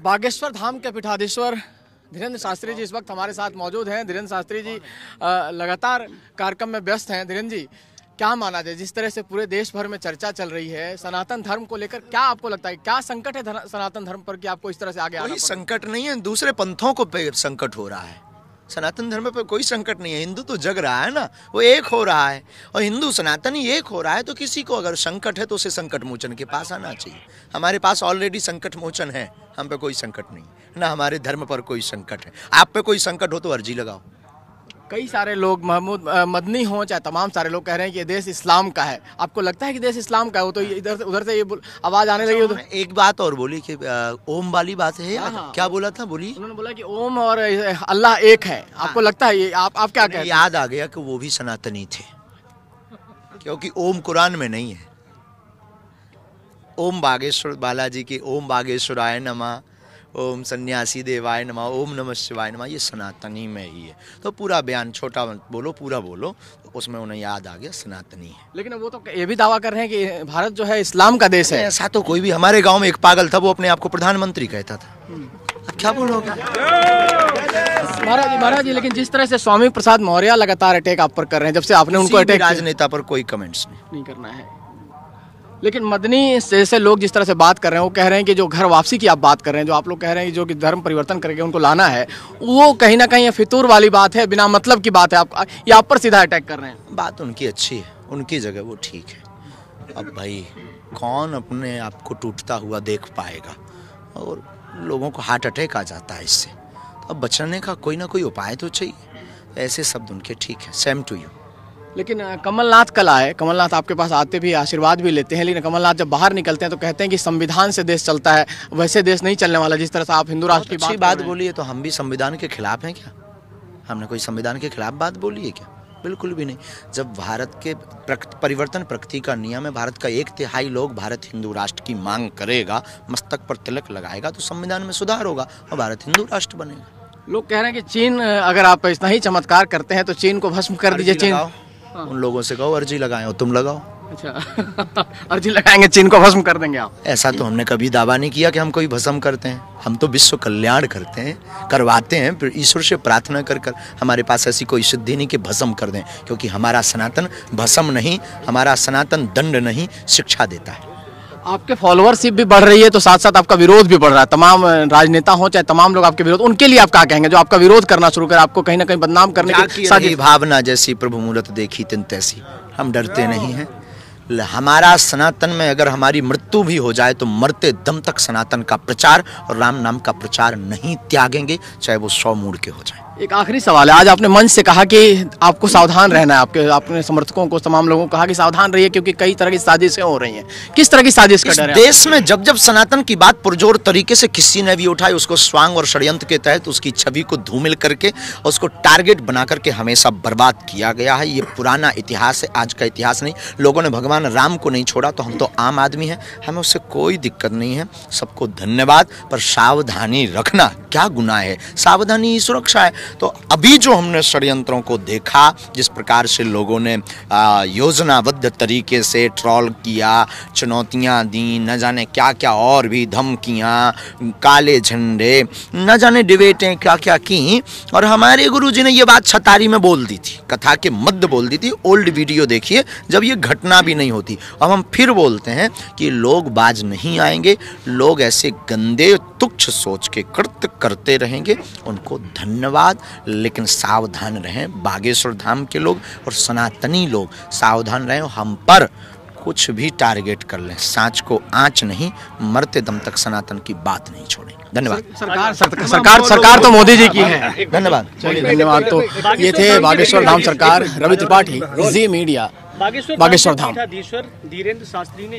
बागेश्वर धाम के पीठाधीश्वर धीरेन्द्र शास्त्री जी इस वक्त हमारे साथ मौजूद हैं। धीरेन्द्र शास्त्री जी लगातार कार्यक्रम में व्यस्त हैं। धीरेन्द्र जी, क्या माना जाए, जिस तरह से पूरे देश भर में चर्चा चल रही है सनातन धर्म को लेकर, क्या आपको लगता है, क्या संकट है सनातन धर्म पर कि आपको इस तरह से आगे आना? कोई संकट नहीं है, दूसरे पंथों को संकट हो रहा है। सनातन धर्म पर कोई संकट नहीं है। हिंदू तो जग रहा है ना, वो एक हो रहा है और हिंदू सनातनी एक हो रहा है। तो किसी को अगर संकट है तो उसे संकट मोचन के पास आना चाहिए। हमारे पास ऑलरेडी संकट मोचन है, हम पे कोई संकट नहीं ना, हमारे धर्म पर कोई संकट है। आप पे कोई संकट हो तो अर्जी लगाओ। कई सारे लोग, महमूद मदनी हो चाहे तमाम सारे लोग कह रहे हैं कि ये देश इस्लाम का है। आपको लगता है कि देश इस्लाम का है? वो तो इधर उधर से ये आवाज आने लगी। तो एक बात और बोली कि ओम वाली बात है। हाँ। क्या बोला था? बोली। उन्होंने बोला कि ओम और अल्लाह एक है। आपको लगता है ये? आप क्या कहते हैं? याद आ गया कि वो भी सनातनी थे, क्योंकि ओम कुरान में नहीं है। ओम बागेश्वर बालाजी की ओम बागेश्वराय नमः, ओम सन्यासी देवाय नमः, ओम नमः शिवाय नमः, ये सनातनी में ही है। तो पूरा बयान छोटा बोलो, पूरा बोलो, तो उसमें उन्हें याद आ गया सनातनी है। लेकिन वो तो ये भी दावा कर रहे हैं कि भारत जो है इस्लाम का देश है। ऐसा तो कोई भी, हमारे गांव में एक पागल था, वो अपने आप को प्रधानमंत्री कहता था। अब क्या बोलोगे? महाराज जी, लेकिन जिस तरह से स्वामी प्रसाद मौर्य लगातार अटैक आप पर कर रहे हैं, जब से आपने उनको अटैक, राजनेता पर कोई कमेंट्स नहीं करना है। लेकिन मदनी जैसे लोग जिस तरह से बात कर रहे हैं, वो कह रहे हैं कि जो घर वापसी की आप बात कर रहे हैं, जो आप लोग कह रहे हैं कि जो कि धर्म परिवर्तन करके उनको लाना है, वो कहीं ना कहीं फितूर वाली बात है, बिना मतलब की बात है। आप पर सीधा अटैक कर रहे हैं। बात उनकी अच्छी है, उनकी जगह वो ठीक है। अब भाई कौन अपने आप को टूटता हुआ देख पाएगा, और लोगों को हार्ट अटैक आ जाता है इससे। तो अब बचने का कोई ना कोई उपाय तो चाहिए। ऐसे शब्द उनके ठीक है। Same to you. लेकिन कमलनाथ कल आए, कमलनाथ आपके पास आते भी आशीर्वाद भी लेते हैं, लेकिन कमलनाथ जब बाहर निकलते हैं तो कहते हैं कि संविधान से देश चलता है, वैसे देश नहीं चलने वाला जिस तरह से आप हिंदू राष्ट्र की बात बोली है। तो हम भी संविधान के खिलाफ हैं क्या? हमने कोई संविधान के खिलाफ बात बोली है क्या? बिल्कुल भी नहीं। जब भारत के परिवर्तन प्रगति का नियम है, भारत का 1/3 लोग भारत हिंदू राष्ट्र की मांग करेगा, मस्तक पर तिलक लगाएगा, तो संविधान में सुधार होगा और भारत हिंदू राष्ट्र बनेगा। लोग कह रहे हैं कि चीन, अगर आप इतना ही चमत्कार करते हैं तो चीन को भस्म कर दीजिए। चीन, उन लोगों से कहो अर्जी लगाएं, और तुम लगाओ। अच्छा अर्जी लगाएंगे, चीन को भस्म कर देंगे आप? ऐसा तो हमने कभी दावा नहीं किया कि हम कोई भस्म करते हैं। हम तो विश्व कल्याण करते हैं, करवाते हैं, फिर ईश्वर से प्रार्थना कर कर। हमारे पास ऐसी कोई सिद्धि नहीं कि भस्म कर दें, क्योंकि हमारा सनातन भस्म नहीं, हमारा सनातन दंड नहीं, शिक्षा देता है। आपके फॉलोअरशिप भी बढ़ रही है, तो साथ साथ आपका विरोध भी बढ़ रहा है। तमाम राजनेता हो चाहे तमाम लोग आपके विरोध, उनके लिए आप क्या कहेंगे जो आपका विरोध करना शुरू कर, आपको कहीं ना कहीं बदनाम करने की सारी भावना जैसी प्रभु मूरत देखी तिन तैसी। हम डरते नहीं हैं। हमारा सनातन में अगर हमारी मृत्यु भी हो जाए तो मरते दम तक सनातन का प्रचार और राम नाम का प्रचार नहीं त्यागेंगे, चाहे वो 100 मूड के हो जाए। एक आखिरी सवाल है, आज आपने मंच से कहा कि आपको सावधान रहना है, अपने समर्थकों को, तमाम लोगों को कहा कि सावधान रहिए क्योंकि कई तरह की साजिशें हो रही हैं। किस तरह की साजिश का डर है? देश में जब जब सनातन की बात पुरजोर तरीके से किसी ने भी उठाई, उसको स्वांग और षड्यंत्र के तहत उसकी छवि को धूमिल करके उसको टारगेट बना करके हमेशा बर्बाद किया गया है। ये पुराना इतिहास है, आज का इतिहास नहीं। लोगों ने भगवान राम को नहीं छोड़ा, तो हम तो आम आदमी हैं, हमें उससे कोई दिक्कत नहीं है। सबको धन्यवाद, पर सावधानी रखना क्या गुनाह है? सावधानी ही सुरक्षा है। तो अभी जो हमने षड्यंत्रों को देखा, जिस प्रकार से लोगों ने योजनाबद्ध तरीके से ट्रोल किया, चुनौतियां दी, न जाने क्या क्या और भी धमकियां, काले झंडे, न जाने डिबेटें क्या क्या की, और हमारे गुरुजी ने ये बात छतारी में बोल दी थी, कथा के मध्य बोल दी थी। ओल्ड वीडियो देखिए, जब ये घटना भी नहीं होती। अब हम फिर बोलते हैं कि लोग बाज नहीं आएंगे, लोग ऐसे गंदे तुच्छ सोच के कृत्य करते रहेंगे, उनको धन्यवाद। लेकिन सावधान रहें, बागेश्वर धाम के लोग और सनातनी लोग सावधान रहें। हम पर कुछ भी टारगेट कर लें, सांच को आंच नहीं, मरते दम तक सनातन की बात नहीं छोड़ेंगे। धन्यवाद। सरकार तो मोदी जी की है। धन्यवाद। चलिए धन्यवाद। तो ये थे बागेश्वर धाम सरकार, रवि त्रिपाठी, जी मीडिया, बागेश्वर धाम। धीरेन्द्र शास्त्री ने